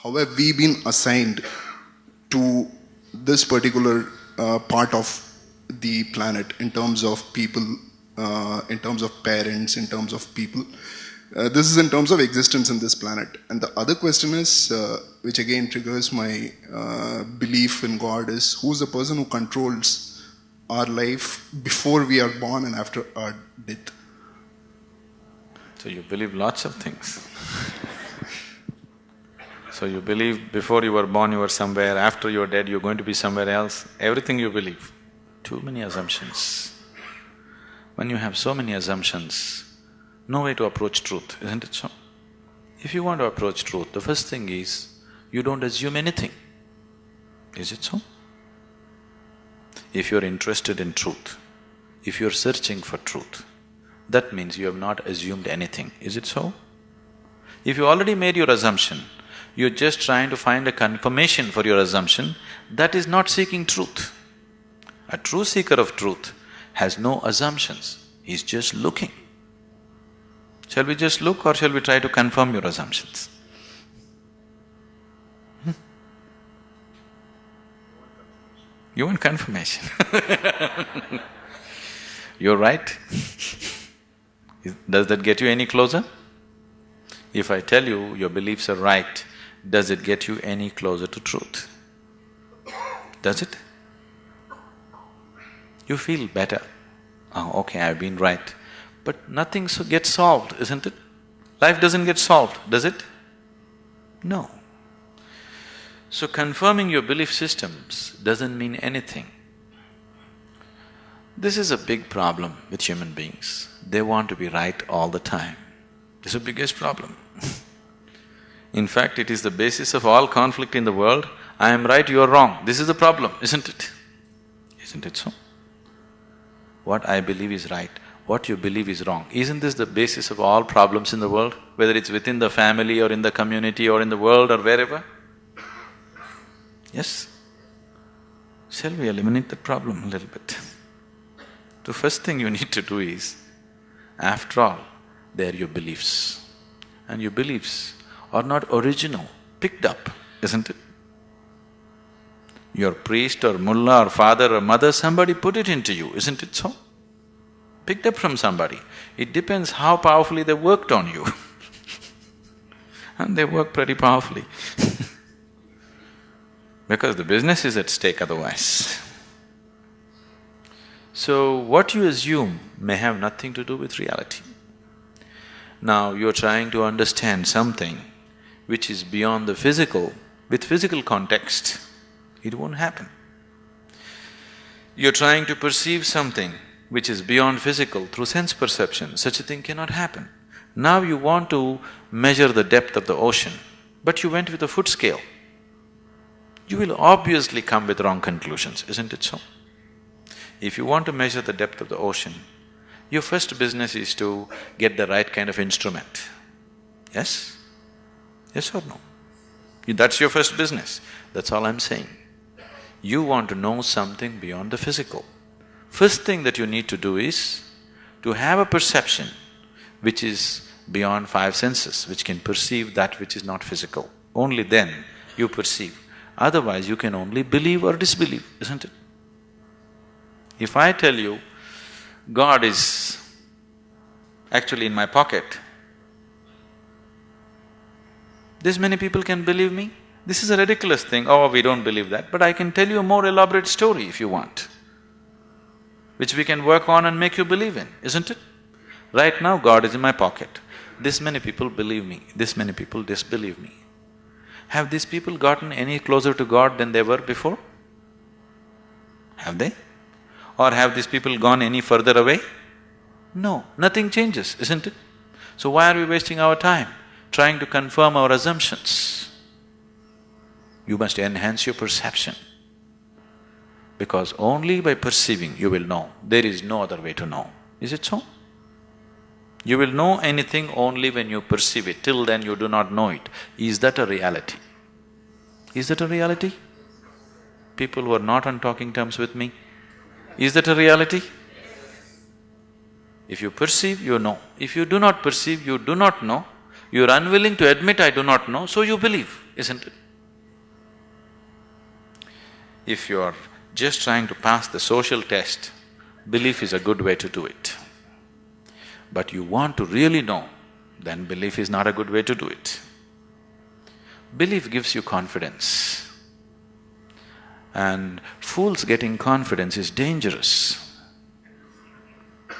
how have we been assigned to this particular part of the planet in terms of people, in terms of parents, in terms of people. This is in terms of existence in this planet. And the other question is, which again triggers my belief in God, is who's the person who controls our life before we are born and after our death? So you believe lots of things. So you believe before you were born you were somewhere, after you're dead you're going to be somewhere else, everything you believe. Too many assumptions. When you have so many assumptions, no way to approach truth, isn't it so? If you want to approach truth, the first thing is, you don't assume anything. Is it so? If you're interested in truth, if you're searching for truth, that means you have not assumed anything, is it so? If you already made your assumption, you're just trying to find a confirmation for your assumption, that is not seeking truth. A true seeker of truth has no assumptions, he's just looking. Shall we just look or shall we try to confirm your assumptions? You want confirmation? You're right. Does that get you any closer? If I tell you your beliefs are right, does it get you any closer to truth? Does it? You feel better. Oh, okay, I've been right. But nothing gets solved, isn't it? Life doesn't get solved, does it? No. So confirming your belief systems doesn't mean anything. This is a big problem with human beings. They want to be right all the time. This is the biggest problem. In fact, it is the basis of all conflict in the world. I am right, you are wrong. This is the problem, isn't it? Isn't it so? What I believe is right, what you believe is wrong. Isn't this the basis of all problems in the world? Whether it's within the family or in the community or in the world or wherever? Yes? Shall we eliminate the problem a little bit? The first thing you need to do is, after all, they are your beliefs. And your beliefs are not original, picked up, isn't it? Your priest or mullah or father or mother, somebody put it into you, isn't it so? Picked up from somebody. It depends how powerfully they worked on you. And they work pretty powerfully because the business is at stake otherwise. So, what you assume may have nothing to do with reality. Now, you're trying to understand something which is beyond the physical, with physical context, it won't happen. You're trying to perceive something which is beyond physical through sense perception, such a thing cannot happen. Now you want to measure the depth of the ocean, but you went with a foot scale. You will obviously come with wrong conclusions, isn't it so? If you want to measure the depth of the ocean, your first business is to get the right kind of instrument. Yes? Yes or no? That's your first business, that's all I'm saying. You want to know something beyond the physical. First thing that you need to do is to have a perception which is beyond five senses, which can perceive that which is not physical. Only then you perceive. Otherwise you can only believe or disbelieve, isn't it? If I tell you, God is actually in my pocket, this many people can believe me? This is a ridiculous thing, oh, we don't believe that, but I can tell you a more elaborate story if you want, which we can work on and make you believe in, isn't it? Right now, God is in my pocket. This many people believe me, this many people disbelieve me. Have these people gotten any closer to God than they were before? Have they? Or have these people gone any further away? No, nothing changes, isn't it? So why are we wasting our time trying to confirm our assumptions? You must enhance your perception, because only by perceiving you will know. There is no other way to know. Is it so? You will know anything only when you perceive it. Till then you do not know it. Is that a reality? Is that a reality? People who are not on talking terms with me, is that a reality? If you perceive, you know. If you do not perceive, you do not know. You are unwilling to admit I do not know, so you believe. isn't it? If you're just trying to pass the social test, belief is a good way to do it. But you want to really know, then belief is not a good way to do it. Belief gives you confidence. And fools getting confidence is dangerous. Do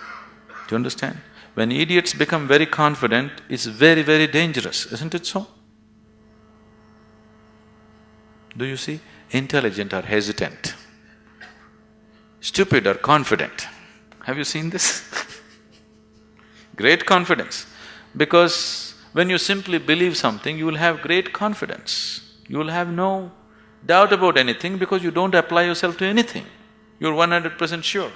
you understand? When idiots become very confident, it's very, very dangerous, isn't it so? Do you see? Intelligent are hesitant. Stupid are confident. Have you seen this? Great confidence. Because when you simply believe something, you will have great confidence. You will have no doubt about anything because you don't apply yourself to anything. You're 100% sure.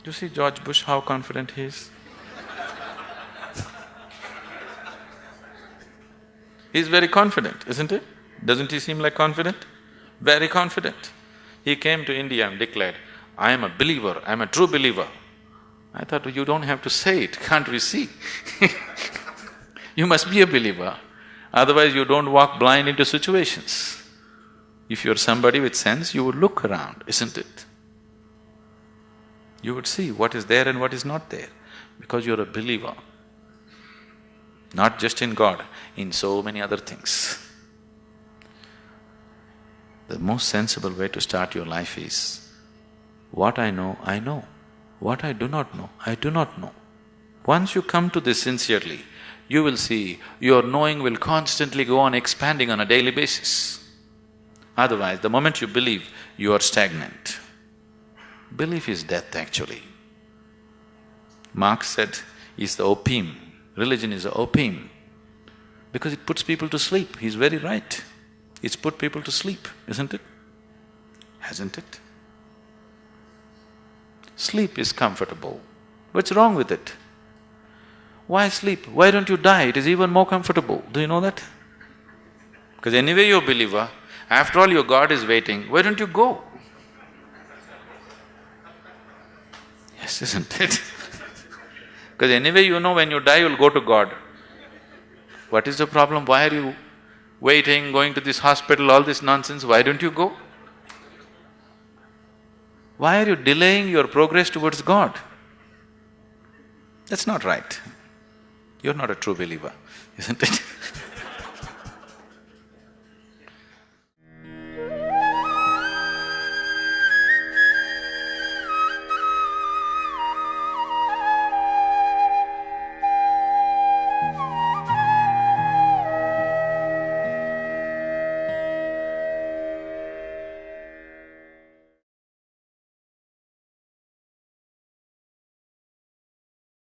Do you see George Bush, how confident he is? He's very confident, isn't it? Doesn't he seem like confident? Very confident. He came to India and declared, "I am a believer, I am a true believer." I thought, you don't have to say it, can't we see? You must be a believer, otherwise you don't walk blind into situations. If you're somebody with sense, you would look around, isn't it? You would see what is there and what is not there, because you're a believer. Not just in God, in so many other things. The most sensible way to start your life is, what I know, I know. What I do not know, I do not know. Once you come to this sincerely, you will see your knowing will constantly go on expanding on a daily basis. Otherwise, the moment you believe, you are stagnant. Belief is death actually. Marx said, is the opium, religion is the opium, because it puts people to sleep. He's very right. It's put people to sleep, isn't it? Hasn't it? Sleep is comfortable. What's wrong with it? Why sleep? Why don't you die? It is even more comfortable. Do you know that? Because anyway you're a believer, after all your God is waiting, why don't you go? Yes, isn't it? Because anyway you know when you die you'll go to God. What is the problem? Why are you waiting, going to this hospital, all this nonsense? Why don't you go? Why are you delaying your progress towards God? That's not right. You're not a true believer, isn't it?